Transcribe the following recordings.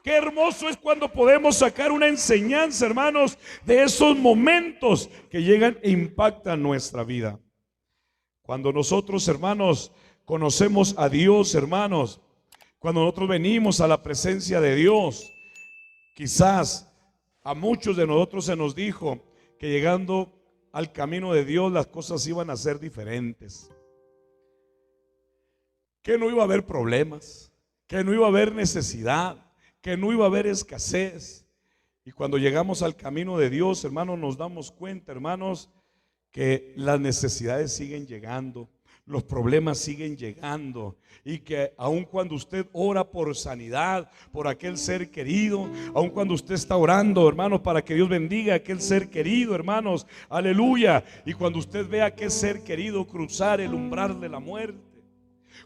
Qué hermoso es cuando podemos sacar una enseñanza, hermanos, de esos momentos que llegan e impactan nuestra vida. Cuando nosotros, hermanos, conocemos a Dios, hermanos, cuando nosotros venimos a la presencia de Dios, quizás a muchos de nosotros se nos dijo que llegando al camino de Dios las cosas iban a ser diferentes, que no iba a haber problemas, que no iba a haber necesidad, que no iba a haber escasez. Y cuando llegamos al camino de Dios, hermanos, nos damos cuenta, hermanos, que las necesidades siguen llegando, los problemas siguen llegando, y que aun cuando usted ora por sanidad, por aquel ser querido, aun cuando usted está orando, hermanos, para que Dios bendiga a aquel ser querido, hermanos, aleluya, y cuando usted ve a aquel ser querido cruzar el umbral de la muerte,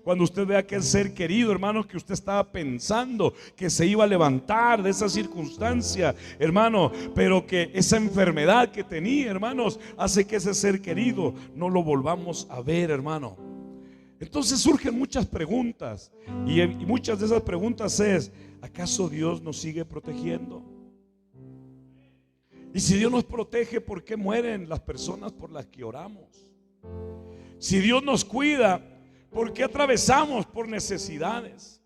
cuando usted ve a aquel ser querido, hermanos, que usted estaba pensando que se iba a levantar de esa circunstancia, hermano, pero que esa enfermedad que tenía, hermanos, hace que ese ser querido no lo volvamos a ver, hermano. Entonces surgen muchas preguntas, y muchas de esas preguntas es: ¿acaso Dios nos sigue protegiendo? Y si Dios nos protege, ¿por qué mueren las personas por las que oramos? Si Dios nos cuida, ¿por qué atravesamos por necesidades?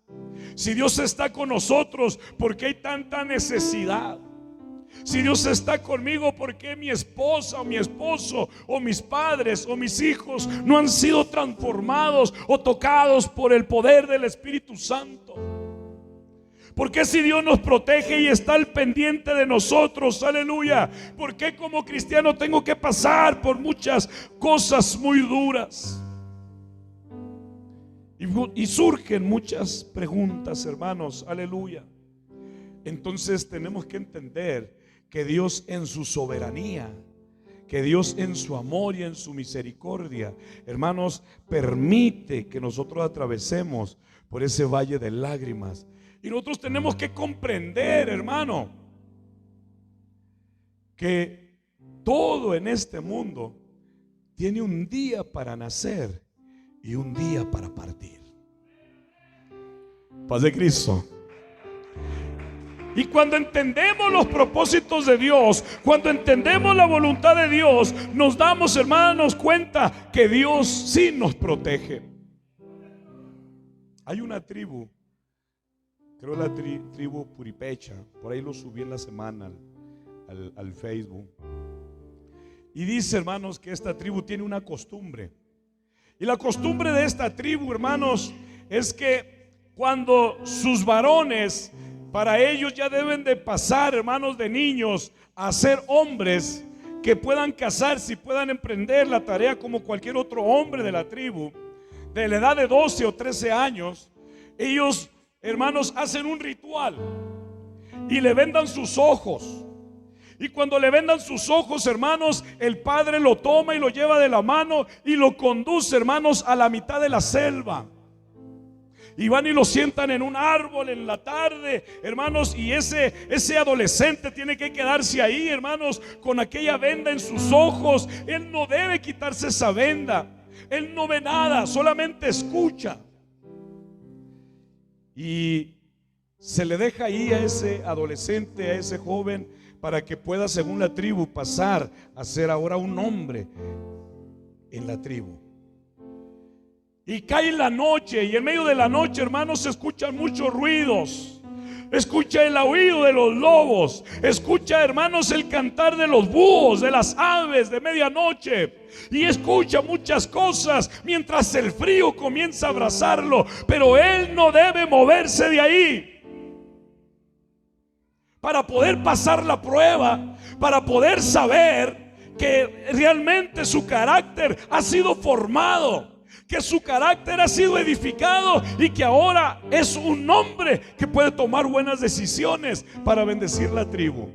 Si Dios está con nosotros, ¿por qué hay tanta necesidad? Si Dios está conmigo, ¿por qué mi esposa o mi esposo o mis padres o mis hijos no han sido transformados o tocados por el poder del Espíritu Santo? ¿Por qué si Dios nos protege y está al pendiente de nosotros, aleluya? ¿Por qué como cristiano tengo que pasar por muchas cosas muy duras? Y surgen muchas preguntas, hermanos, aleluya. Entonces tenemos que entender que Dios en su soberanía, que Dios en su amor y en su misericordia, hermanos, permite que nosotros atravesemos por ese valle de lágrimas. Y nosotros tenemos que comprender, hermano, que todo en este mundo tiene un día para nacer y un día para partir. Paz de Cristo. Y cuando entendemos los propósitos de Dios, cuando entendemos la voluntad de Dios, nos damos, hermanos, cuenta que Dios sí nos protege. Hay una tribu, creo la tribu Puripecha, por ahí lo subí en la semana al Facebook. Y dice, hermanos, que esta tribu tiene una costumbre. Y la costumbre de esta tribu, hermanos, es que cuando sus varones, para ellos ya deben de pasar, hermanos, de niños a ser hombres que puedan casarse y puedan emprender la tarea como cualquier otro hombre de la tribu, de la edad de 12 o 13 años, ellos, hermanos, hacen un ritual y le vendan sus ojos. Y cuando le vendan sus ojos, hermanos, el padre lo toma y lo lleva de la mano y lo conduce, hermanos, a la mitad de la selva. Y van y lo sientan en un árbol en la tarde, hermanos, y ese adolescente tiene que quedarse ahí, hermanos, con aquella venda en sus ojos. Él no debe quitarse esa venda. Él no ve nada, solamente escucha. Y se le deja ahí a ese adolescente, a ese joven, para que pueda, según la tribu, pasar a ser ahora un hombre en la tribu. Y cae la noche, y en medio de la noche, hermanos, se escuchan muchos ruidos. Escucha el aullido de los lobos, escucha, hermanos, el cantar de los búhos, de las aves de medianoche, y escucha muchas cosas mientras el frío comienza a abrazarlo. Pero él no debe moverse de ahí para poder pasar la prueba, para poder saber que realmente su carácter ha sido formado, que su carácter ha sido edificado y que ahora es un hombre que puede tomar buenas decisiones para bendecir la tribu.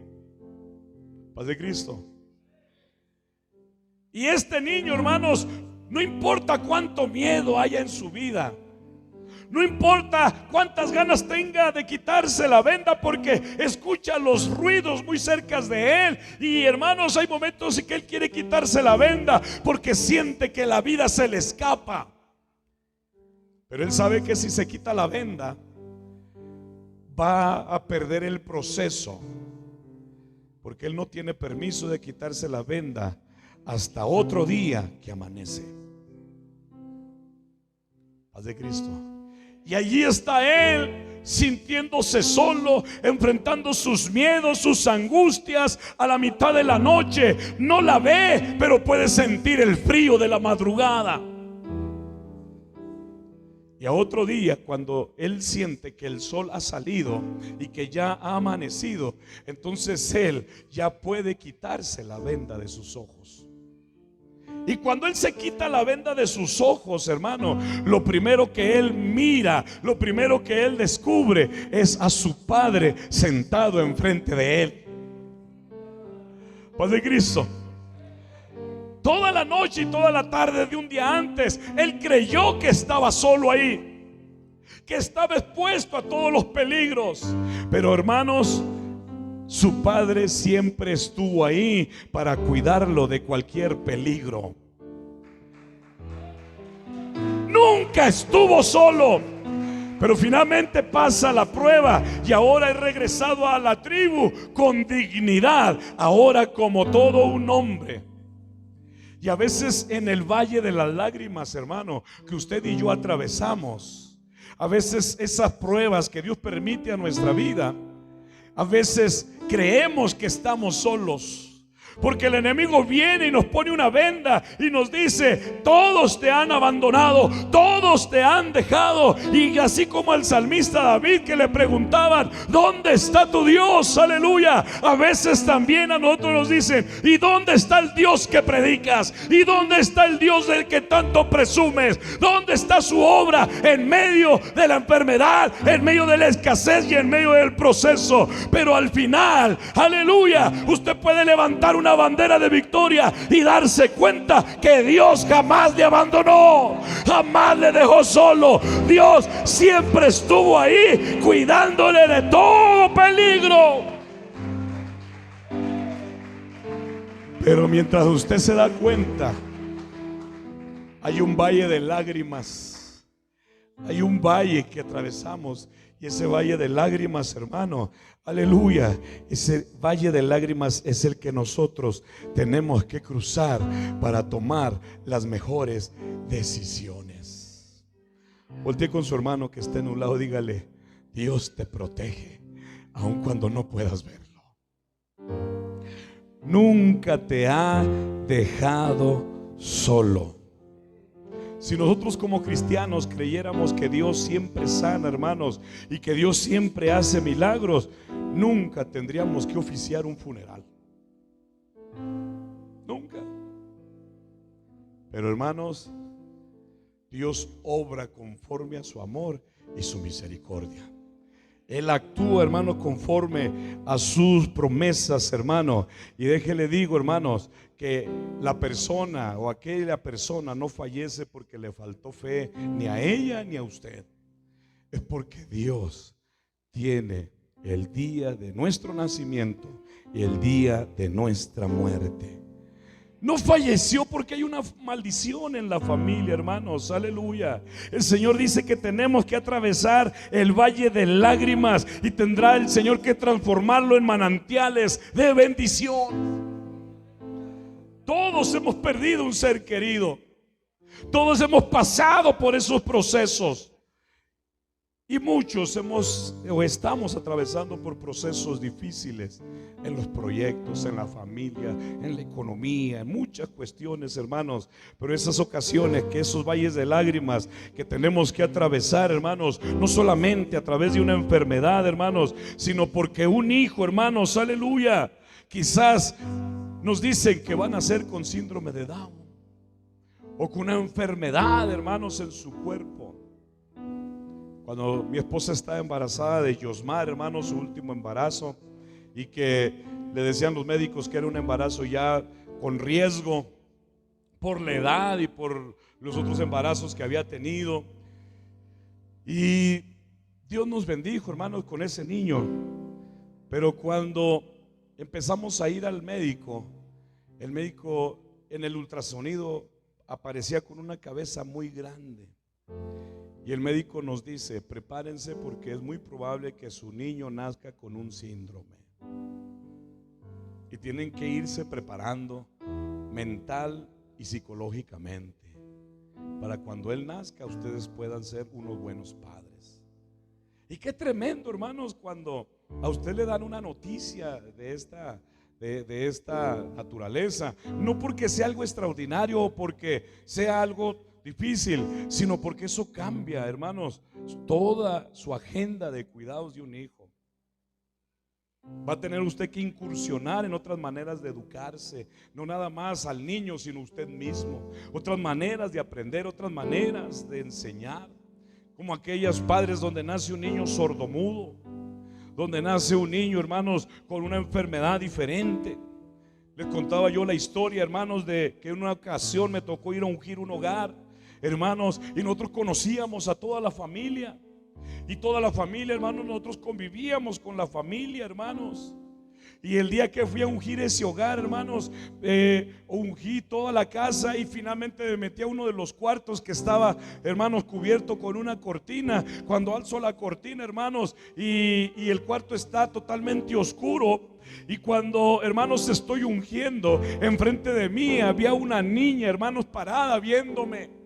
Paz de Cristo. Y este niño, hermanos, no importa cuánto miedo haya en su vida, no importa cuántas ganas tenga de quitarse la venda, porque escucha los ruidos muy cerca de él. Y, hermanos, hay momentos en que él quiere quitarse la venda porque siente que la vida se le escapa. Pero él sabe que si se quita la venda, va a perder el proceso, porque él no tiene permiso de quitarse la venda hasta otro día que amanece. Paz de Cristo. Y allí está él, sintiéndose solo, enfrentando sus miedos, sus angustias a la mitad de la noche. No la ve, pero puede sentir el frío de la madrugada. Y a otro día, cuando él siente que el sol ha salido y que ya ha amanecido, entonces él ya puede quitarse la venda de sus ojos. Y cuando él se quita la venda de sus ojos, hermano, lo primero que él mira, lo primero que él descubre es a su padre sentado enfrente de él. Paz de Cristo. Toda la noche y toda la tarde de un día antes, él creyó que estaba solo ahí, que estaba expuesto a todos los peligros. Pero hermanos, su padre siempre estuvo ahí para cuidarlo de cualquier peligro. Nunca estuvo solo. Pero finalmente pasa la prueba y ahora he regresado a la tribu con dignidad, ahora como todo un hombre. Y a veces en el valle de las lágrimas, hermano, que usted y yo atravesamos, a veces esas pruebas que Dios permite a nuestra vida, a veces creemos que estamos solos, porque el enemigo viene y nos pone una venda y nos dice: todos te han abandonado, todos te han dejado. Y así como al salmista David, que le preguntaban: ¿dónde está tu Dios? Aleluya. A veces también a nosotros nos dicen: ¿y dónde está el Dios que predicas? ¿Y dónde está el Dios del que tanto presumes? ¿Dónde está su obra en medio de la enfermedad, en medio de la escasez y en medio del proceso? Pero al final, aleluya, usted puede levantar una bandera de victoria y darse cuenta que Dios jamás le abandonó, jamás le dejó solo. Dios siempre estuvo ahí cuidándole de todo peligro. Pero mientras usted se da cuenta, hay un valle de lágrimas, hay un valle que atravesamos. Y ese valle de lágrimas, hermano, aleluya, ese valle de lágrimas es el que nosotros tenemos que cruzar para tomar las mejores decisiones. Voltee con su hermano que está en un lado, dígale: Dios te protege aun cuando no puedas verlo. Nunca te ha dejado solo. Si nosotros como cristianos creyéramos que Dios siempre sana, hermanos, y que Dios siempre hace milagros, nunca tendríamos que oficiar un funeral. Nunca. Pero hermanos, Dios obra conforme a su amor y su misericordia. Él actúa, hermano, conforme a sus promesas, hermano. Y déjele digo, hermanos, que la persona o aquella persona no fallece porque le faltó fe, ni a ella ni a usted. Es porque Dios tiene el día de nuestro nacimiento y el día de nuestra muerte. No falleció porque hay una maldición en la familia, hermanos, aleluya. El Señor dice que tenemos que atravesar el valle de lágrimas y tendrá el Señor que transformarlo en manantiales de bendición. Todos hemos perdido un ser querido, todos hemos pasado por esos procesos. Y muchos estamos atravesando por procesos difíciles en los proyectos, en la familia, en la economía, en muchas cuestiones, hermanos. Pero esas ocasiones, que esos valles de lágrimas que tenemos que atravesar, hermanos, no solamente a través de una enfermedad, hermanos, sino porque un hijo, hermanos, aleluya, quizás nos dicen que van a nacer con síndrome de Down o con una enfermedad, hermanos, en su cuerpo. Cuando mi esposa estaba embarazada de Yosmar, hermano, su último embarazo, y que le decían los médicos que era un embarazo ya con riesgo por la edad y por los otros embarazos que había tenido. Y Dios nos bendijo, hermanos, con ese niño. Pero cuando empezamos a ir al médico, el médico en el ultrasonido aparecía con una cabeza muy grande. Y el médico nos dice: prepárense porque es muy probable que su niño nazca con un síndrome. Y tienen que irse preparando mental y psicológicamente para cuando él nazca ustedes puedan ser unos buenos padres. Y qué tremendo, hermanos, cuando a usted le dan una noticia de esta naturaleza, no porque sea algo extraordinario o porque sea algo difícil, sino porque eso cambia, hermanos, toda su agenda de cuidados de un hijo. Va a tener usted que incursionar en otras maneras de educarse, no nada más al niño, sino usted mismo. Otras maneras de aprender, otras maneras de enseñar. Como aquellos padres donde nace un niño sordomudo, donde nace un niño, hermanos, con una enfermedad diferente. Les contaba yo la historia, hermanos, de que en una ocasión me tocó ir a ungir un hogar, hermanos, y nosotros conocíamos a toda la familia. Y toda la familia, hermanos, nosotros convivíamos con la familia, hermanos. Y el día que fui a ungir ese hogar, hermanos, ungí toda la casa y finalmente me metí a uno de los cuartos que estaba, hermanos, cubierto con una cortina. Cuando alzo la cortina, hermanos, y el cuarto está totalmente oscuro. Y cuando, hermanos, estoy ungiendo, enfrente de mí había una niña, hermanos, parada viéndome.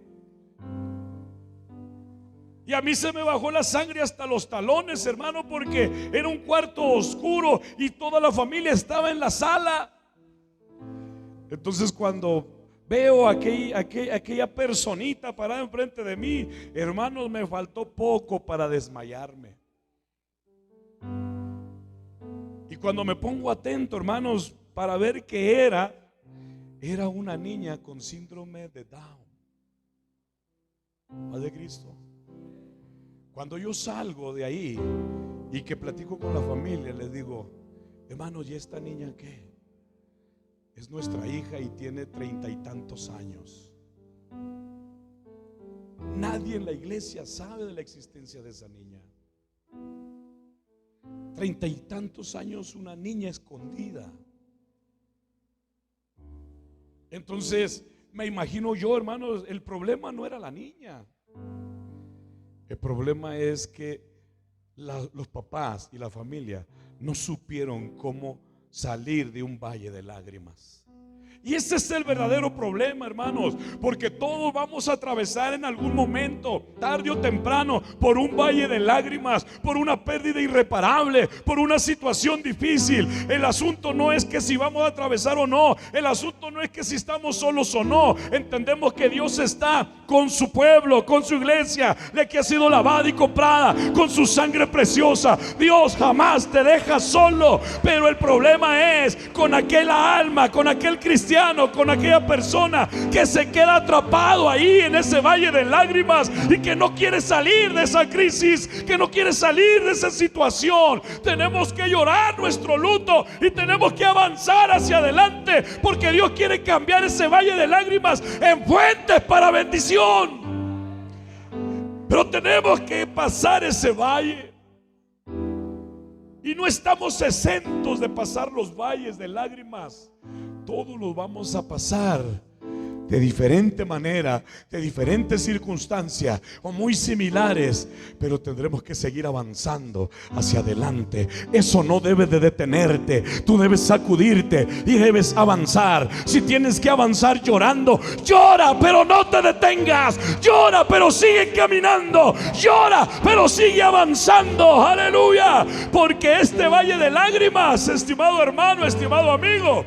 Y a mí se me bajó la sangre hasta los talones, hermano, porque era un cuarto oscuro y toda la familia estaba en la sala. Entonces cuando veo aquella personita parada enfrente de mí, hermanos, me faltó poco para desmayarme. Y cuando me pongo atento, hermanos, para ver qué era una niña con síndrome de Down. Paz de Cristo. Cuando yo salgo de ahí y que platico con la familia, les digo: hermanos, ¿y esta niña qué? Es nuestra hija y tiene 30 y tantos años. Nadie en la iglesia sabe de la existencia de esa niña. 30 y tantos años, una niña escondida. Entonces me imagino yo, hermanos, el problema no era la niña. El problema es que los papás y la familia no supieron cómo salir de un valle de lágrimas. Y ese es el verdadero problema, hermanos, porque todos vamos a atravesar en algún momento, tarde o temprano, por un valle de lágrimas, por una pérdida irreparable, por una situación difícil. El asunto no es que si vamos a atravesar o no, el asunto no es que si estamos solos o no. Entendemos que Dios está con su pueblo, con su iglesia, la que ha sido lavada y comprada con su sangre preciosa. Dios jamás te deja solo, pero el problema es con aquella alma, con aquel cristiano, con aquella persona que se queda atrapado ahí en ese valle de lágrimas y que no quiere salir de esa crisis, que no quiere salir de esa situación. Tenemos que llorar nuestro luto y tenemos que avanzar hacia adelante, porque Dios quiere cambiar ese valle de lágrimas en fuentes para bendición. Pero tenemos que pasar ese valle. Y no estamos exentos de pasar los valles de lágrimas. Todos los vamos a pasar de diferente manera, de diferentes circunstancias o muy similares, pero tendremos que seguir avanzando hacia adelante. Eso no debe de detenerte. Tú debes sacudirte y debes avanzar. Si tienes que avanzar llorando, llora, pero no te detengas. Llora, pero sigue caminando. Llora, pero sigue avanzando. Aleluya. Porque este valle de lágrimas, estimado hermano, estimado amigo,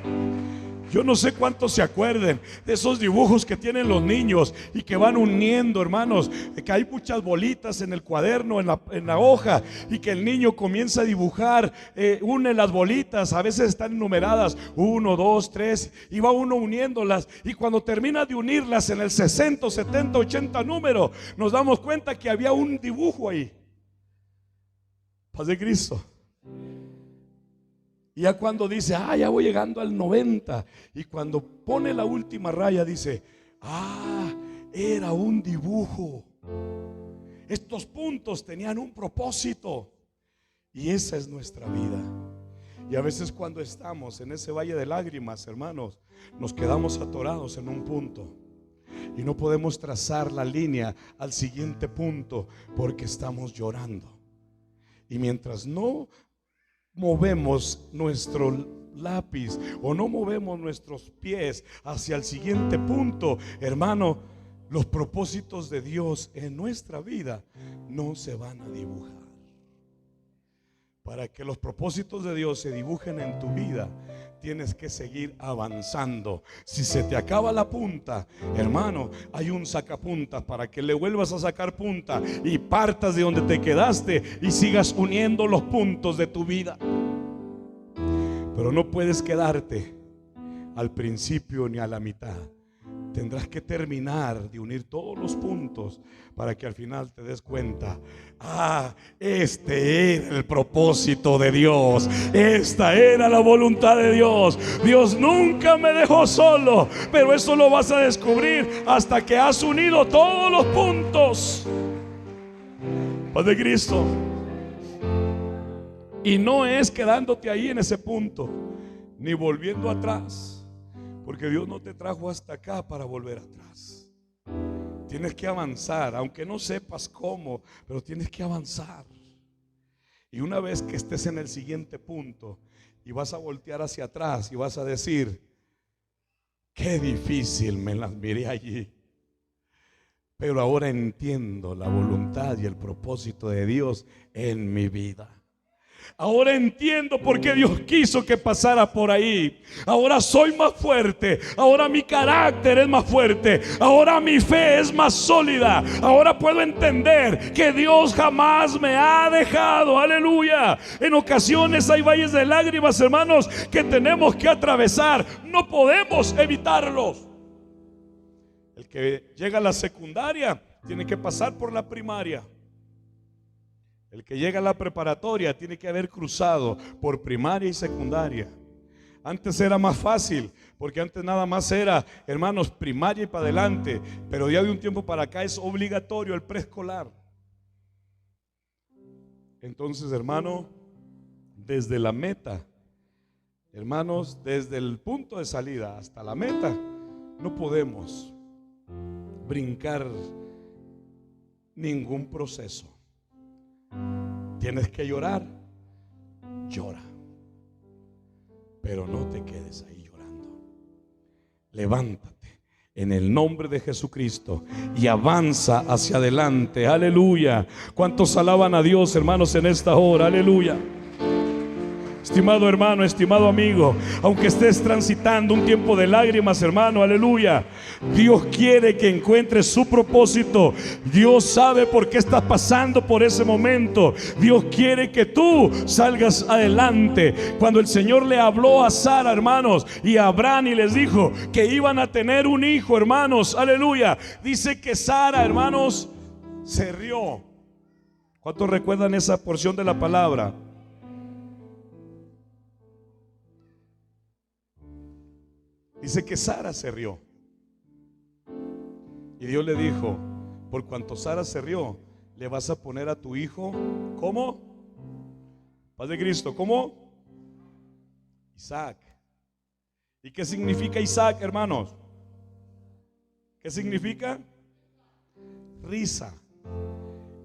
yo no sé cuántos se acuerden de esos dibujos que tienen los niños y que van uniendo, hermanos, que hay muchas bolitas en el cuaderno, en la hoja, y que el niño comienza a dibujar, une las bolitas, a veces están numeradas 1, 2, 3, y va uno uniéndolas, y cuando termina de unirlas en el 60, 70, 80 número, nos damos cuenta que había un dibujo ahí. Paz de Cristo. Y ya cuando dice, ya voy llegando al 90, y cuando pone la última raya dice, era un dibujo. Estos puntos tenían un propósito. Y esa es nuestra vida. Y a veces cuando estamos en ese valle de lágrimas, hermanos, nos quedamos atorados en un punto. y no podemos trazar la línea al siguiente punto porque estamos llorando. Y mientras no movemos nuestro lápiz o no movemos nuestros pies hacia el siguiente punto, hermano, los propósitos de Dios en nuestra vida no se van a dibujar. Para que los propósitos de Dios se dibujen en tu vida, tienes que seguir avanzando. Si se te acaba la punta, hermano, hay un sacapuntas para que le vuelvas a sacar punta y partas de donde te quedaste y sigas uniendo los puntos de tu vida. Pero no puedes quedarte al principio ni a la mitad. Tendrás que terminar de unir todos los puntos para que al final te des cuenta: este era el propósito de Dios, esta era la voluntad de Dios. Dios nunca me dejó solo, pero eso lo vas a descubrir hasta que has unido todos los puntos. Paz de Cristo. Y no es quedándote ahí en ese punto, ni volviendo atrás. Porque Dios no te trajo hasta acá para volver atrás. Tienes que avanzar, aunque no sepas cómo, pero tienes que avanzar. Y una vez que estés en el siguiente punto y vas a voltear hacia atrás y vas a decir: qué difícil me las miré allí, pero ahora entiendo la voluntad y el propósito de Dios en mi vida. Ahora entiendo por qué Dios quiso que pasara por ahí. Ahora soy más fuerte. Ahora mi carácter es más fuerte. Ahora mi fe es más sólida. Ahora puedo entender que Dios jamás me ha dejado. Aleluya. En ocasiones hay valles de lágrimas, hermanos, que tenemos que atravesar. No podemos evitarlos. El que llega a la secundaria tiene que pasar por la primaria. El que llega a la preparatoria tiene que haber cruzado por primaria y secundaria. Antes era más fácil, porque antes nada más era, hermanos, primaria y para adelante. Pero ya de un tiempo para acá es obligatorio el preescolar. Entonces, hermano, desde la meta, hermanos, desde el punto de salida hasta la meta, no podemos brincar ningún proceso. Tienes que llorar, llora, pero no te quedes ahí llorando. Levántate en el nombre de Jesucristo y avanza hacia adelante. Aleluya. ¿Cuántos alaban a Dios, hermanos, en esta hora? Aleluya. Estimado hermano, estimado amigo, aunque estés transitando un tiempo de lágrimas, hermano, aleluya, Dios quiere que encuentres su propósito. Dios sabe por qué estás pasando por ese momento. Dios quiere que tú salgas adelante. Cuando el Señor le habló a Sara, hermanos, y a Abraham, y les dijo que iban a tener un hijo, hermanos, aleluya, dice que Sara, hermanos, se rió. ¿Cuántos recuerdan esa porción de la palabra? Dice que Sara se rió. Y Dios le dijo: por cuanto Sara se rió, le vas a poner a tu hijo, ¿cómo? Paz de Cristo, ¿cómo? Isaac. ¿Y qué significa Isaac, hermanos? ¿Qué significa? Risa.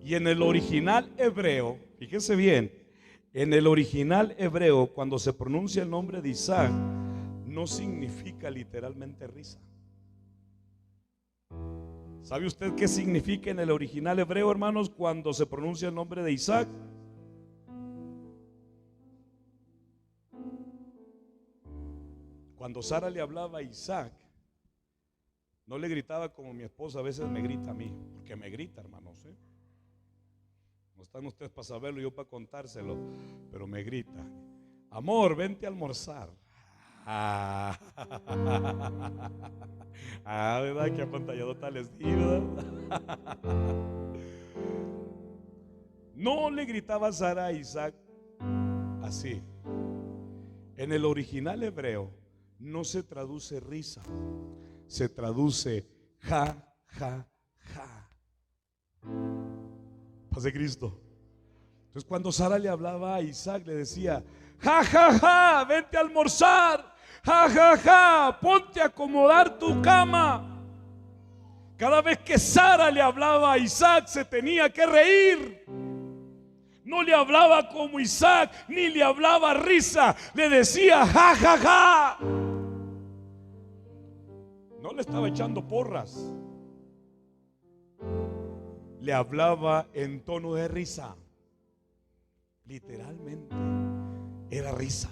Y en el original hebreo, fíjense bien, en el original hebreo, cuando se pronuncia el nombre de Isaac, no significa literalmente risa. ¿Sabe usted qué significa en el original hebreo, hermanos, cuando se pronuncia el nombre de Isaac? Cuando Sara le hablaba a Isaac, no le gritaba como mi esposa a veces me grita a mí, porque me grita, hermanos, ¿eh? No están ustedes para saberlo, yo para contárselo, pero me grita: amor, vente a almorzar. ¿Verdad? Que apantalladota les di, ¿verdad? No le gritaba Sara a Isaac así. En el original hebreo no se traduce risa, se traduce ja, ja, ja. Paz de Cristo. Entonces cuando Sara le hablaba a Isaac, le decía: ja, ja, ja, vente a almorzar. Ja, ja, ja, ponte a acomodar tu cama. Cada vez que Sara le hablaba a Isaac, se tenía que reír. No le hablaba como Isaac, ni le hablaba risa. Le decía ja, ja, ja. No le estaba echando porras. Le hablaba en tono de risa. Literalmente era risa.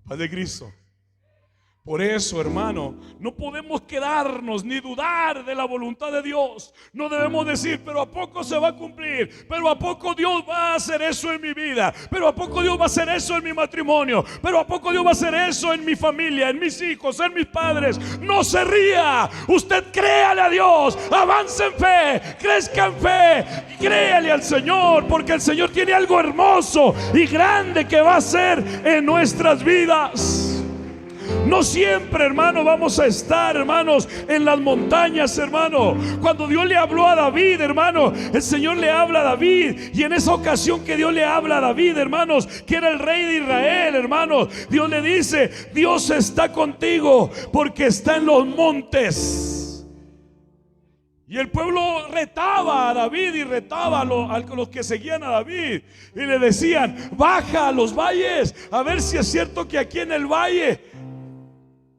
Padre Cristo. Por eso, hermano, no podemos quedarnos ni dudar de la voluntad de Dios. No debemos decir, pero ¿a poco se va a cumplir? ¿Pero a poco Dios va a hacer eso en mi vida? ¿Pero a poco Dios va a hacer eso en mi matrimonio? ¿Pero a poco Dios va a hacer eso en mi familia, en mis hijos, en mis padres? No se ría. Usted créale a Dios, avance en fe, crezca en fe, créale al Señor, porque el Señor tiene algo hermoso y grande que va a hacer en nuestras vidas. No siempre, hermano, vamos a estar, hermanos, en las montañas, hermano. Cuando Dios le habló a David, hermano, el Señor le habla a David. Y en esa ocasión que Dios le habla a David, hermanos, que era el rey de Israel, hermanos, Dios le dice: Dios está contigo porque está en los montes. Y el pueblo retaba a David y retaba a los que seguían a David. Y le decían: baja a los valles, a ver si es cierto que aquí en el valle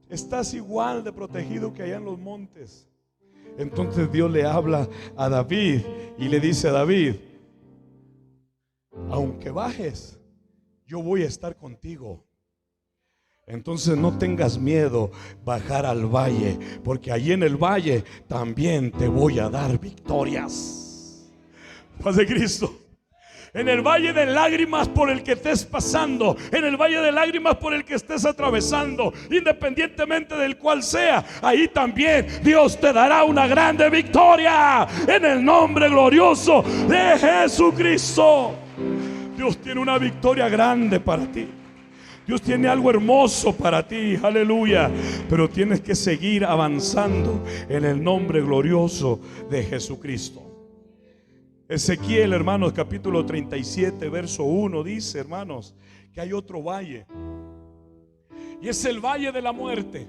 estás igual de protegido que allá en los montes. Entonces Dios le habla a David y le dice a David: aunque bajes, yo voy a estar contigo. Entonces no tengas miedo bajar al valle, porque allí en el valle también te voy a dar victorias. Paz de Cristo. En el valle de lágrimas por el que estés pasando, en el valle de lágrimas por el que estés atravesando, independientemente del cual sea, ahí también Dios te dará una grande victoria en el nombre glorioso de Jesucristo. Dios tiene una victoria grande para ti. Dios tiene algo hermoso para ti, aleluya. Pero tienes que seguir avanzando en el nombre glorioso de Jesucristo. Ezequiel, hermanos, capítulo 37, verso 1, dice, hermanos, que hay otro valle. Y es el valle de la muerte.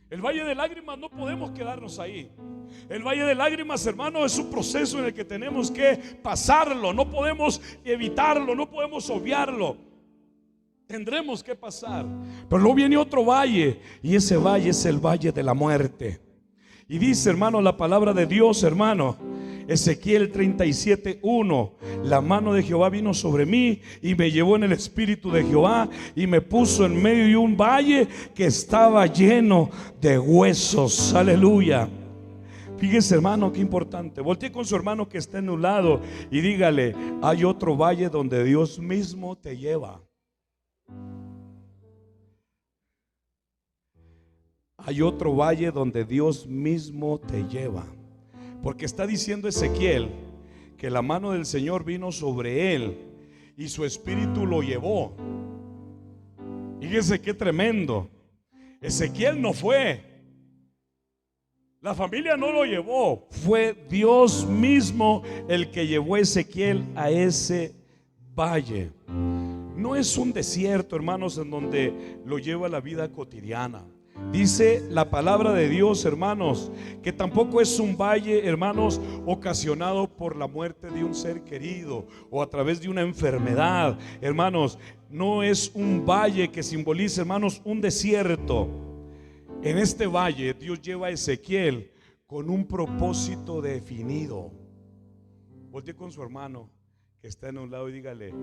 El valle de lágrimas no podemos quedarnos ahí. El valle de lágrimas, hermanos, es un proceso en el que tenemos que pasarlo. No podemos evitarlo, no podemos obviarlo. Tendremos que pasar. Pero luego viene otro valle, y ese valle es el valle de la muerte. Y dice, hermano, la palabra de Dios, hermano, Ezequiel 37:1: la mano de Jehová vino sobre mí y me llevó en el espíritu de Jehová y me puso en medio de un valle que estaba lleno de huesos. Aleluya. Fíjese, hermano, qué importante. Voltee con su hermano que está en un lado y dígale: hay otro valle donde Dios mismo te lleva. Hay otro valle donde Dios mismo te lleva. Porque está diciendo Ezequiel que la mano del Señor vino sobre él y su espíritu lo llevó. Fíjese qué tremendo. Ezequiel no fue, la familia no lo llevó, fue Dios mismo el que llevó a Ezequiel a ese valle. No es un desierto, hermanos, en donde lo lleva la vida cotidiana. Dice la palabra de Dios, hermanos, que tampoco es un valle, hermanos, ocasionado por la muerte de un ser querido o a través de una enfermedad. Hermanos, no es un valle que simbolice, hermanos, un desierto. En este valle Dios lleva a Ezequiel con un propósito definido. Voltee con su hermano que está en un lado y dígale: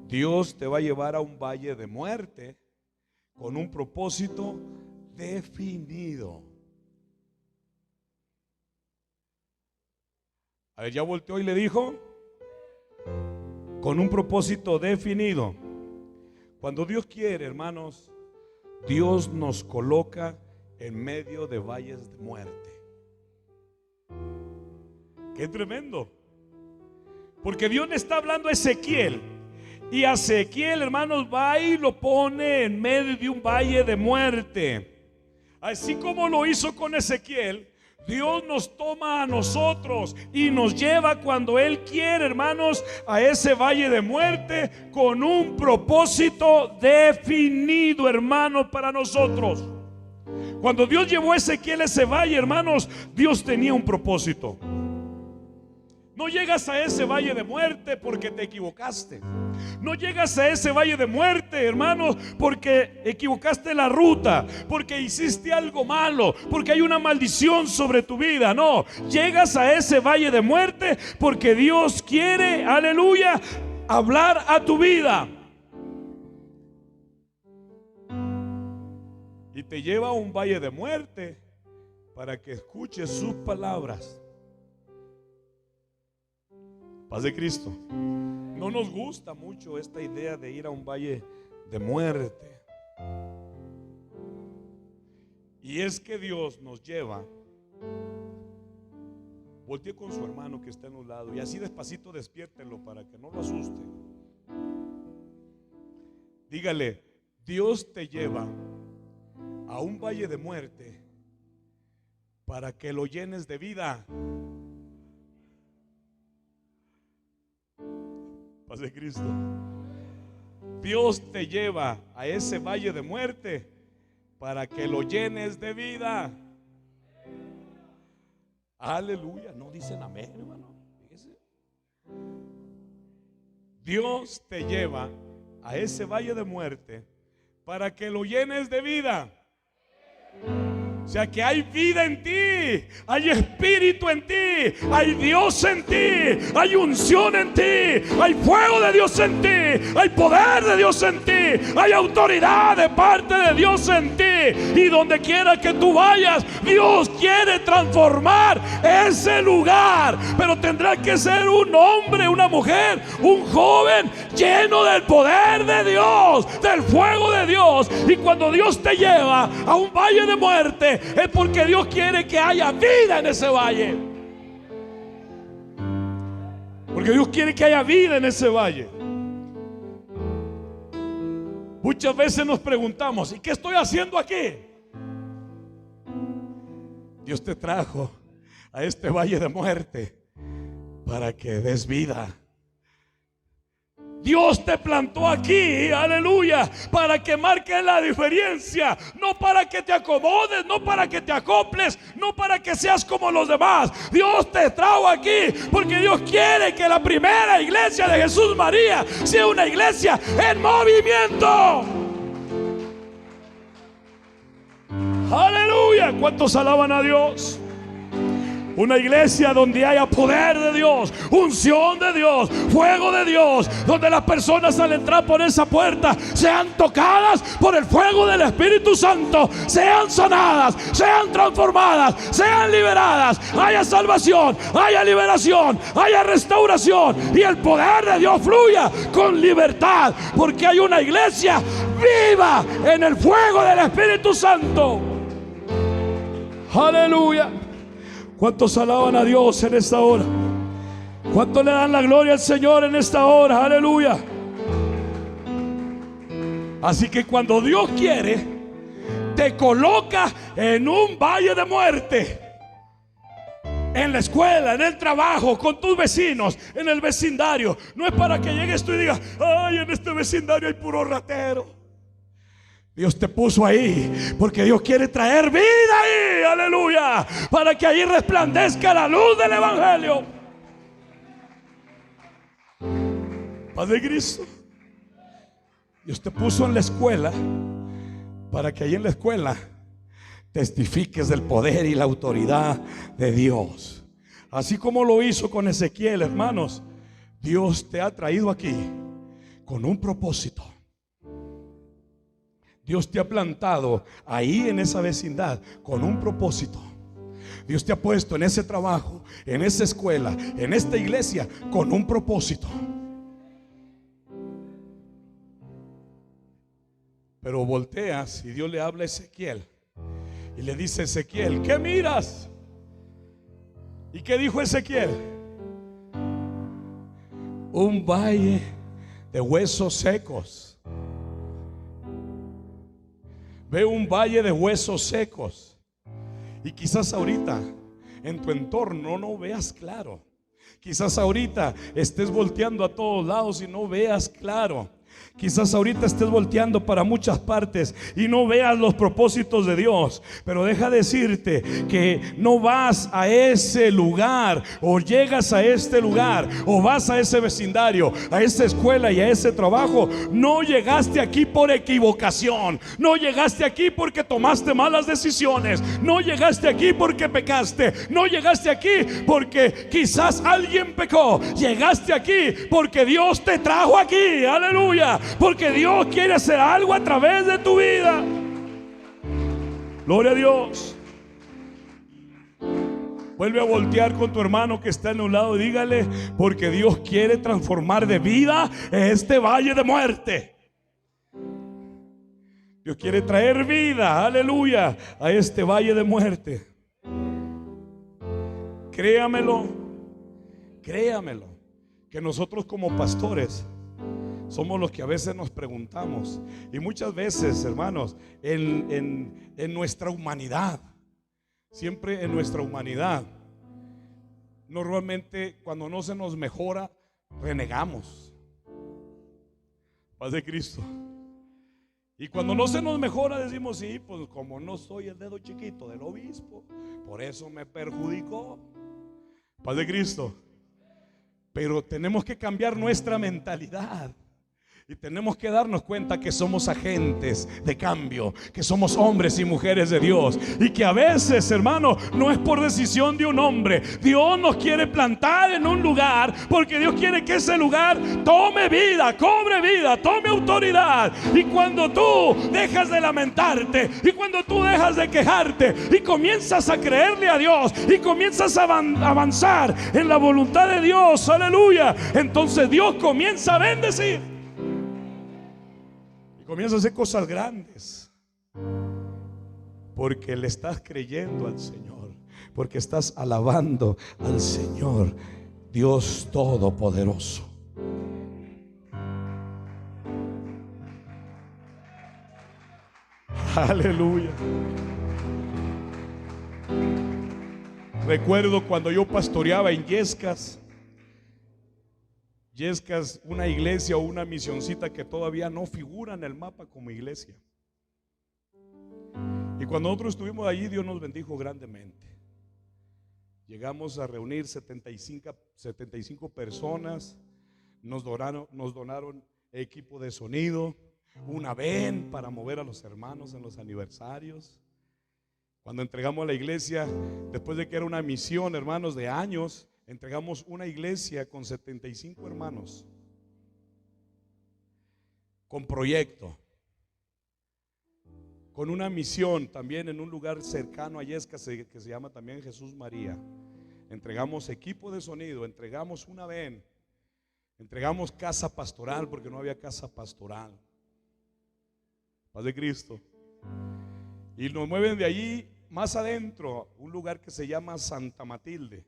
Dios te va a llevar a un valle de muerte con un propósito definido. A ver, ya volteó y le dijo: con un propósito definido. Cuando Dios quiere, hermanos, Dios nos coloca en medio de valles de muerte. Qué tremendo. Porque Dios le está hablando a Ezequiel, y a Ezequiel, hermanos, va y lo pone en medio de un valle de muerte. Así como lo hizo con Ezequiel, Dios nos toma a nosotros y nos lleva cuando Él quiere, hermanos, a ese valle de muerte con un propósito definido, hermano, para nosotros. Cuando Dios llevó a Ezequiel a ese valle, hermanos, Dios tenía un propósito. No llegas a ese valle de muerte porque te equivocaste. No llegas a ese valle de muerte, hermanos, porque equivocaste la ruta, porque hiciste algo malo, porque hay una maldición sobre tu vida. No, llegas a ese valle de muerte porque Dios quiere, aleluya, hablar a tu vida. Y te lleva a un valle de muerte para que escuches sus palabras. Paz de Cristo. No nos gusta mucho esta idea de ir a un valle de muerte. Y es que Dios nos lleva. Voltee con su hermano que está en un lado y así despacito despiértenlo para que no lo asuste. Dígale: Dios te lleva a un valle de muerte para que lo llenes de vida. Paz de Cristo. Dios te lleva a ese valle de muerte para que lo llenes de vida. Aleluya. No dicen amén, hermano. Fíjese. Dios te lleva a ese valle de muerte para que lo llenes de vida. O sea que hay vida en ti, hay espíritu en ti, hay Dios en ti, hay unción en ti, hay fuego de Dios en ti, hay poder de Dios en ti, hay autoridad de parte de Dios en ti. Y donde quiera que tú vayas, Dios quiere transformar ese lugar. Pero tendrá que ser un hombre, una mujer, un joven lleno del poder de Dios, del fuego de Dios. Y cuando Dios te lleva a un valle de muerte, es porque Dios quiere que haya vida en ese valle. Porque Dios quiere que haya vida en ese valle. Muchas veces nos preguntamos: ¿y qué estoy haciendo aquí? Dios te trajo a este valle de muerte para que des vida. Dios te plantó aquí, aleluya, para que marques la diferencia. No para que te acomodes, no para que te acoples, no para que seas como los demás. Dios te trajo aquí porque Dios quiere que la primera iglesia de Jesús María sea una iglesia en movimiento. Aleluya. ¿Cuántos alaban a Dios? Una iglesia donde haya poder de Dios, unción de Dios, fuego de Dios, donde las personas al entrar por esa puerta sean tocadas por el fuego del Espíritu Santo, sean sanadas, sean transformadas, sean liberadas, haya salvación, haya liberación, haya restauración y el poder de Dios fluya con libertad, porque hay una iglesia viva en el fuego del Espíritu Santo. Aleluya. ¿Cuántos alaban a Dios en esta hora? ¿Cuántos le dan la gloria al Señor en esta hora? Aleluya. Así que cuando Dios quiere, te coloca en un valle de muerte. En la escuela, en el trabajo, con tus vecinos, en el vecindario. No es para que llegues tú y digas: ay, en este vecindario hay puro ratero. Dios te puso ahí porque Dios quiere traer vida ahí, aleluya, para que ahí resplandezca la luz del evangelio. Paz de Cristo. Dios te puso en la escuela para que ahí en la escuela testifiques del poder y la autoridad de Dios. Así como lo hizo con Ezequiel, hermanos, Dios te ha traído aquí con un propósito. Dios te ha plantado ahí en esa vecindad con un propósito. Dios te ha puesto en ese trabajo, en esa escuela, en esta iglesia con un propósito. Pero volteas y Dios le habla a Ezequiel y le dice: Ezequiel, ¿qué miras? ¿Y qué dijo Ezequiel? Un valle de huesos secos. Veo un valle de huesos secos. Y quizás ahorita en tu entorno no veas claro. Quizás ahorita estés volteando a todos lados y no veas claro. Quizás ahorita estés volteando para muchas partes y no veas los propósitos de Dios, pero deja decirte que no vas a ese lugar, o llegas a este lugar, o vas a ese vecindario, a esa escuela y a ese trabajo. No llegaste aquí por equivocación, no llegaste aquí porque tomaste malas decisiones, no llegaste aquí porque pecaste, no llegaste aquí porque quizás alguien pecó. Llegaste aquí porque Dios te trajo aquí, aleluya, porque Dios quiere hacer algo a través de tu vida. Gloria a Dios. Vuelve a voltear con tu hermano que está en un lado y dígale: porque Dios quiere transformar de vida este valle de muerte. Dios quiere traer vida, aleluya, a este valle de muerte. Créamelo, créamelo, que nosotros como pastores somos los que a veces nos preguntamos, y muchas veces, hermanos, en nuestra humanidad, siempre en nuestra humanidad, normalmente cuando no se nos mejora, renegamos. Paz de Cristo. Y cuando no se nos mejora, decimos: sí, pues como no soy el dedo chiquito del obispo, por eso me perjudicó. Paz de Cristo. Pero tenemos que cambiar nuestra mentalidad. Y tenemos que darnos cuenta que somos agentes de cambio, que somos hombres y mujeres de Dios, y que a veces, hermano, no es por decisión de un hombre. Dios nos quiere plantar en un lugar porque Dios quiere que ese lugar tome vida, cobre vida, tome autoridad. Y cuando tú dejas de lamentarte, y cuando tú dejas de quejarte y comienzas a creerle a Dios y comienzas a avanzar en la voluntad de Dios, aleluya, entonces Dios comienza a bendecir. Comienza a hacer cosas grandes porque le estás creyendo al Señor, porque estás alabando al Señor, Dios Todopoderoso. Aleluya. Recuerdo cuando yo pastoreaba en Yescas, una iglesia o una misioncita que todavía no figura en el mapa como iglesia. Y cuando nosotros estuvimos allí, Dios nos bendijo grandemente. Llegamos a reunir 75 personas. Nos donaron equipo de sonido, una van para mover a los hermanos en los aniversarios. Cuando entregamos a la iglesia, después de que era una misión, hermanos, de años, entregamos una iglesia con 75 hermanos, con proyecto, con una misión también en un lugar cercano a Yescas que se llama también Jesús María. Entregamos equipo de sonido, entregamos una van, entregamos casa pastoral porque no había casa pastoral. Paz de Cristo. Y nos mueven de allí más adentro, un lugar que se llama Santa Matilde.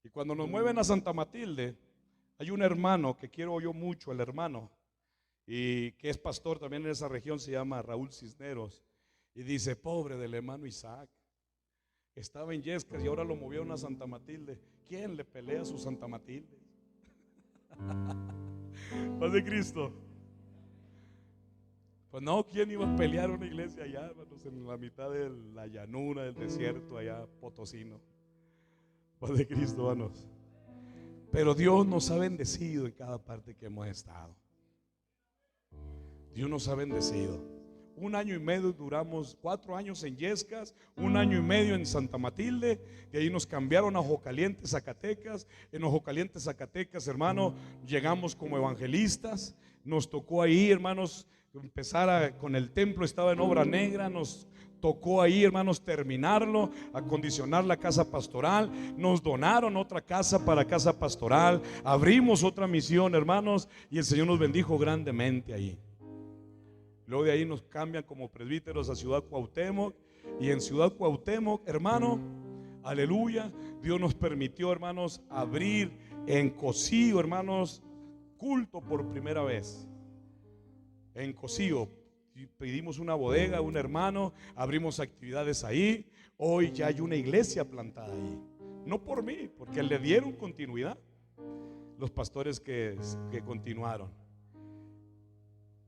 Y cuando nos mueven a Santa Matilde, hay un hermano que quiero yo mucho, el hermano, y que es pastor también en esa región, se llama Raúl Cisneros. Y dice: pobre del hermano Isaac, estaba en Yescas y ahora lo movieron a Santa Matilde. ¿Quién le pelea a su Santa Matilde? Paz de Cristo. Pues no, ¿quién iba a pelear una iglesia allá, hermanos, en la mitad de la llanura del desierto allá potosino? Paz de Cristo, hermanos. Pero Dios nos ha bendecido en cada parte que hemos estado. Dios nos ha bendecido. 1 año y medio duramos, 4 años en Yescas, 1 año y medio en Santa Matilde. De ahí nos cambiaron a Ojo Caliente, Zacatecas. En Ojo Caliente, Zacatecas, hermano, llegamos como evangelistas. Nos tocó ahí, hermanos, empezar con el templo, estaba en obra negra. Nos tocó ahí, hermanos, terminarlo, acondicionar la casa pastoral. Nos donaron otra casa para casa pastoral. Abrimos otra misión, hermanos, y el Señor nos bendijo grandemente ahí. Luego de ahí nos cambian como presbíteros a Ciudad Cuauhtémoc. Y en Ciudad Cuauhtémoc, hermano, aleluya, Dios nos permitió, hermanos, abrir en Cocío, hermanos, culto por primera vez. En Cocío pedimos una bodega, un hermano, abrimos actividades ahí. Hoy ya hay una iglesia plantada ahí. No por mí, porque le dieron continuidad los pastores que continuaron.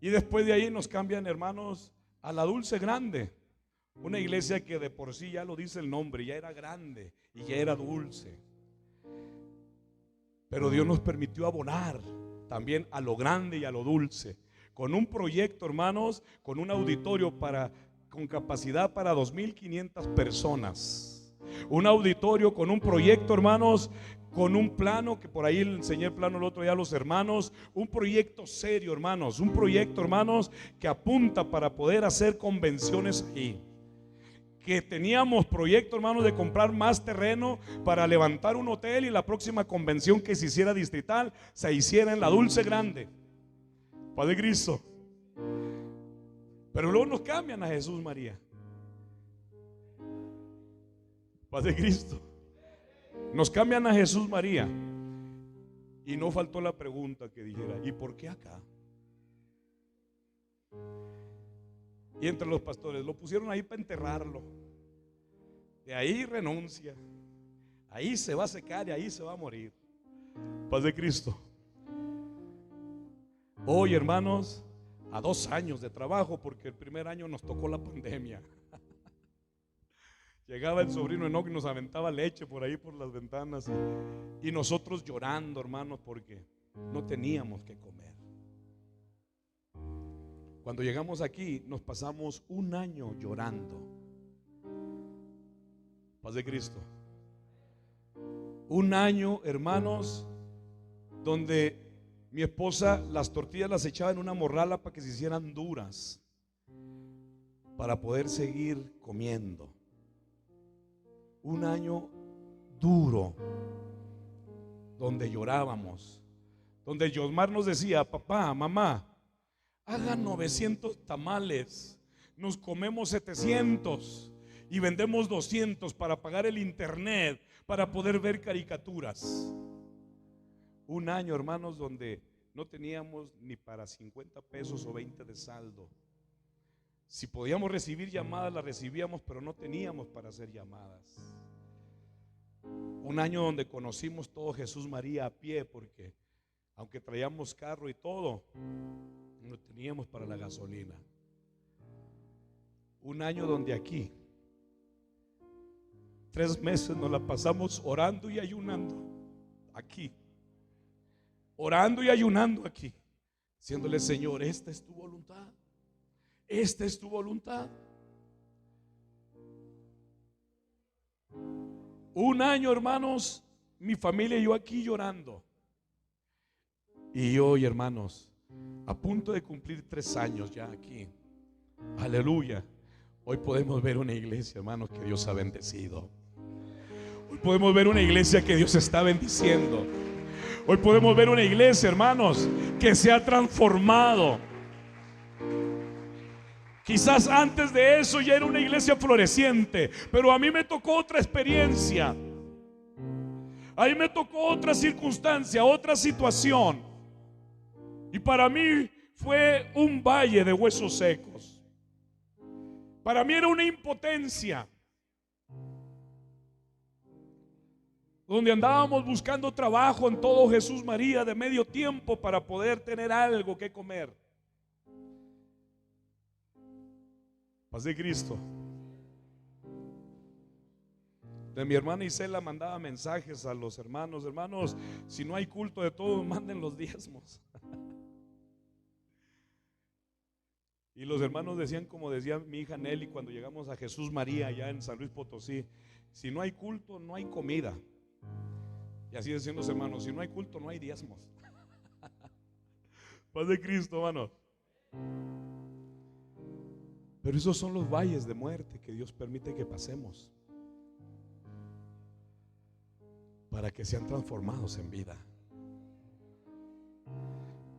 Y después de ahí nos cambian, hermanos, a la Dulce Grande. Una iglesia que de por sí, ya lo dice el nombre, ya era grande y ya era dulce. Pero Dios nos permitió abonar también a lo grande y a lo dulce, con un proyecto, hermanos, con un auditorio con capacidad para 2,500 personas. Un auditorio con un proyecto, hermanos, con un plano, que por ahí le enseñé el plano el otro día a los hermanos. Un proyecto serio, hermanos. Un proyecto, hermanos, que apunta para poder hacer convenciones ahí. Que teníamos proyecto, hermanos, de comprar más terreno para levantar un hotel, y la próxima convención que se hiciera distrital se hiciera en la Dulce Grande. Padre Cristo. Pero luego nos cambian a Jesús María. Padre Cristo. Nos cambian a Jesús María. Y no faltó la pregunta que dijera: ¿y por qué acá? Y entre los pastores lo pusieron ahí para enterrarlo. De ahí renuncia. Ahí se va a secar y ahí se va a morir. Paz de Cristo. Hoy, hermanos, a 2 años de trabajo, porque el primer año nos tocó la pandemia. Llegaba el sobrino Enoch y nos aventaba leche por ahí por las ventanas, y nosotros llorando, hermanos, porque no teníamos que comer. Cuando llegamos aquí nos pasamos 1 año llorando. Paz de Cristo. 1 año, hermanos, donde mi esposa las tortillas las echaba en una morrala para que se hicieran duras, para poder seguir comiendo. 1 año duro, donde llorábamos, donde Yosmar nos decía: papá, mamá, hagan 900 tamales, nos comemos 700 y vendemos 200 para pagar el internet, para poder ver caricaturas. 1 año, hermanos, donde no teníamos ni para 50 pesos o 20 de saldo. Si podíamos recibir llamadas, las recibíamos, pero no teníamos para hacer llamadas. 1 año donde conocimos todo Jesús María a pie, porque aunque traíamos carro y todo, no teníamos para la gasolina. 1 año donde aquí 3 meses nos la pasamos orando y ayunando aquí, orando y ayunando aquí, diciéndole: Señor, esta es tu voluntad, esta es tu voluntad. 1 año, hermanos, mi familia y yo aquí llorando. Y hoy, hermanos, a punto de cumplir 3 años ya aquí. Aleluya. Hoy podemos ver una iglesia, hermanos, que Dios ha bendecido. Hoy podemos ver una iglesia que Dios está bendiciendo. Hoy podemos ver una iglesia, hermanos, que se ha transformado. Quizás antes de eso ya era una iglesia floreciente, pero a mí me tocó otra experiencia. A mí me tocó otra circunstancia, otra situación. Y para mí fue un valle de huesos secos. Para mí era una impotencia, donde andábamos buscando trabajo en todo Jesús María de medio tiempo para poder tener algo que comer. Paz de Cristo. De mi hermana Isela mandaba mensajes a los hermanos: hermanos, si no hay culto de todos, manden los diezmos. Y los hermanos decían, como decía mi hija Nelly cuando llegamos a Jesús María allá en San Luis Potosí: si no hay culto, no hay comida. Y así decían los hermanos: si no hay culto, no hay diezmos. Paz de Cristo, hermanos. Pero esos son los valles de muerte que Dios permite que pasemos, para que sean transformados en vida.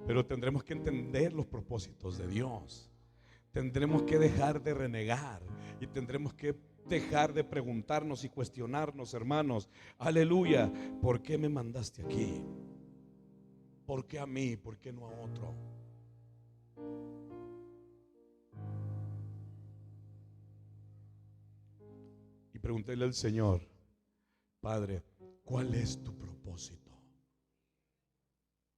Pero tendremos que entender los propósitos de Dios. Tendremos que dejar de renegar y tendremos que dejar de preguntarnos y cuestionarnos, hermanos. Aleluya. ¿Por qué me mandaste aquí? ¿Por qué a mí? ¿Por qué no a otro? Y preguntéle al Señor: Padre, ¿cuál es tu propósito?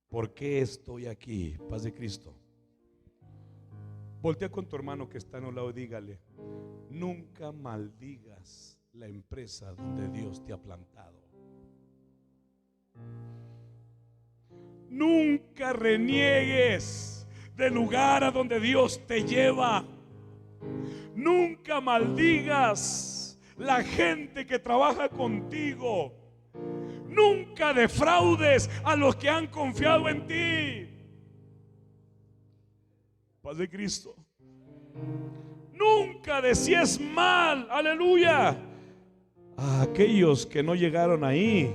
¿Por qué estoy aquí? Paz de Cristo. Voltea con tu hermano que está en un lado y dígale: nunca maldigas la empresa donde Dios te ha plantado. Nunca reniegues del lugar a donde Dios te lleva. Nunca maldigas la gente que trabaja contigo. Nunca defraudes a los que han confiado en ti. Paz de Cristo. Nunca decías mal, aleluya, a aquellos que no llegaron ahí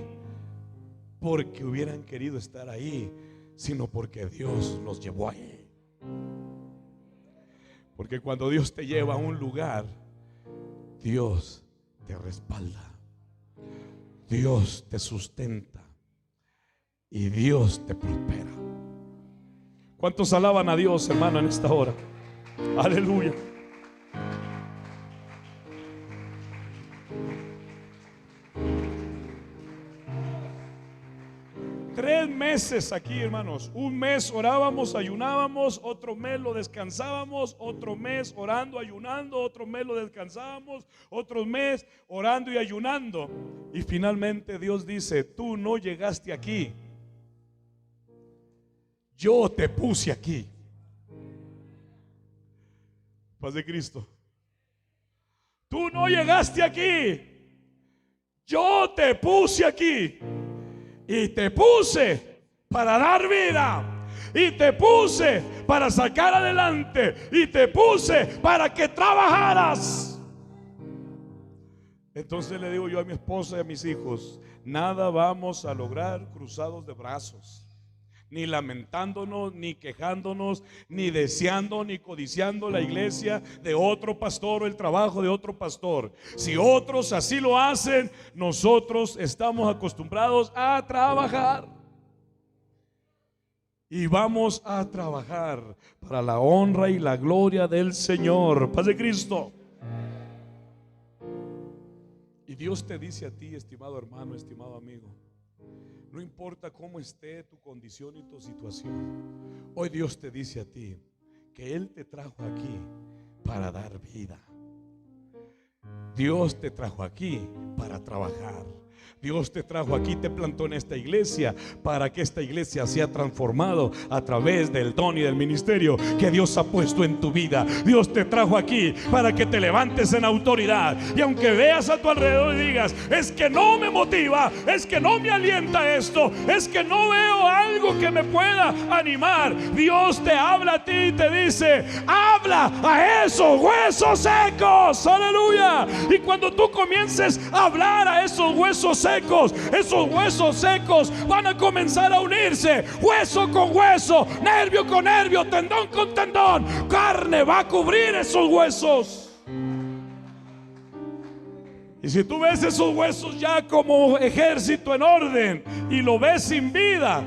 porque hubieran querido estar ahí, sino porque Dios los llevó ahí. Porque cuando Dios te lleva a un lugar, Dios te respalda, Dios te sustenta y Dios te prospera. ¿Cuántos alaban a Dios, hermano, en esta hora? Aleluya. Tres meses aquí, hermanos. Un mes orábamos, ayunábamos, otro mes lo descansábamos, otro mes orando, ayunando, otro mes lo descansábamos, otro mes orando y ayunando. Y finalmente Dios dice: tú no llegaste aquí, yo te puse aquí. Paz de Cristo. Tú no llegaste aquí, yo te puse aquí. Y te puse para dar vida, y te puse para sacar adelante, y te puse para que trabajaras. Entonces le digo yo a mi esposa y a mis hijos: nada vamos a lograr cruzados de brazos, ni lamentándonos, ni quejándonos, ni deseando, ni codiciando la iglesia de otro pastor o el trabajo de otro pastor. Si otros así lo hacen, nosotros estamos acostumbrados a trabajar. Y vamos a trabajar para la honra y la gloria del Señor. Paz de Cristo. Y Dios te dice a ti, estimado hermano, estimado amigo, no importa cómo esté tu condición y tu situación, hoy Dios te dice a ti que Él te trajo aquí para dar vida. Dios te trajo aquí para trabajar. Dios te trajo aquí, te plantó en esta iglesia para que esta iglesia sea transformado a través del don y del ministerio que Dios ha puesto en tu vida. Dios te trajo aquí para que te levantes en autoridad. Y aunque veas a tu alrededor y digas: es que no me motiva, es que no me alienta esto, es que no veo algo que me pueda animar, Dios te habla a ti y te dice: habla a esos huesos secos. Aleluya. Y cuando tú comiences a hablar a esos huesos secos, esos huesos secos van a comenzar a unirse, hueso con hueso, nervio con nervio, tendón con tendón. Carne va a cubrir esos huesos. Y si tú ves esos huesos ya como ejército en orden y lo ves sin vida,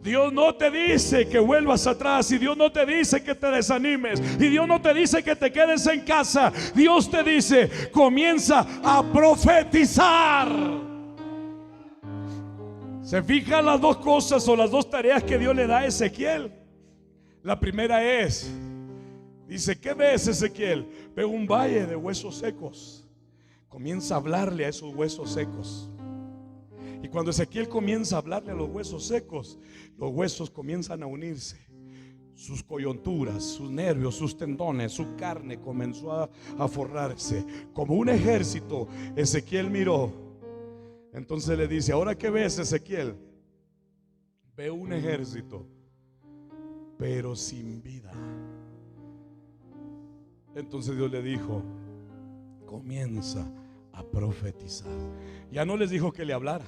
Dios no te dice que vuelvas atrás, y Dios no te dice que te desanimes, y Dios no te dice que te quedes en casa. Dios te dice: comienza a profetizar. Se fijan las dos cosas o las dos tareas que Dios le da a Ezequiel. La primera es, dice: ¿qué ves, Ezequiel? Veo un valle de huesos secos. Comienza a hablarle a esos huesos secos. Y cuando Ezequiel comienza a hablarle a los huesos secos, los huesos comienzan a unirse. Sus coyunturas, sus nervios, sus tendones, su carne comenzó a forrarse. Como un ejército, Ezequiel miró. Entonces le dice: ¿ahora qué ves, Ezequiel? Veo un ejército, pero sin vida. Entonces Dios le dijo: comienza a profetizar. Ya no les dijo que le hablara,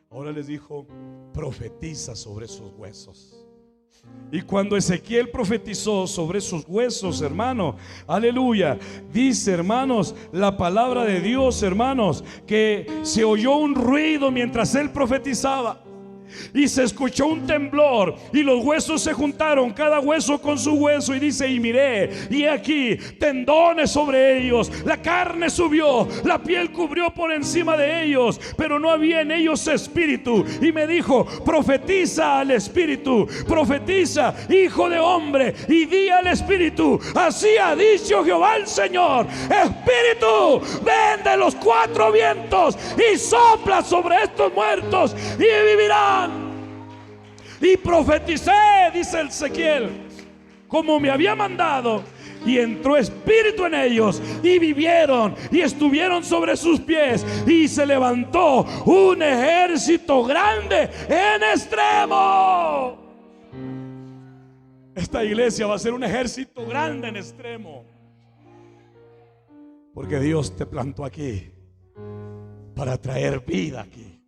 ahora les dijo: profetiza sobre esos huesos. Y cuando Ezequiel profetizó sobre sus huesos, hermano, aleluya, dice, hermanos, la palabra de Dios, hermanos, que se oyó un ruido mientras él profetizaba. Y se escuchó un temblor y los huesos se juntaron, cada hueso con su hueso. Y dice, y miré, y aquí tendones sobre ellos, la carne subió, la piel cubrió por encima de ellos, pero no había en ellos espíritu. Y me dijo, profetiza al espíritu, profetiza, hijo de hombre, y di al espíritu, así ha dicho Jehová el Señor: espíritu, ven de los cuatro vientos y sopla sobre estos muertos y vivirán. Y profeticé, dice Ezequiel, como me había mandado, y entró espíritu en ellos, y vivieron, y estuvieron sobre sus pies, y se levantó un ejército grande en extremo. Esta iglesia va a ser un ejército grande en extremo, porque Dios te plantó aquí para traer vida aquí.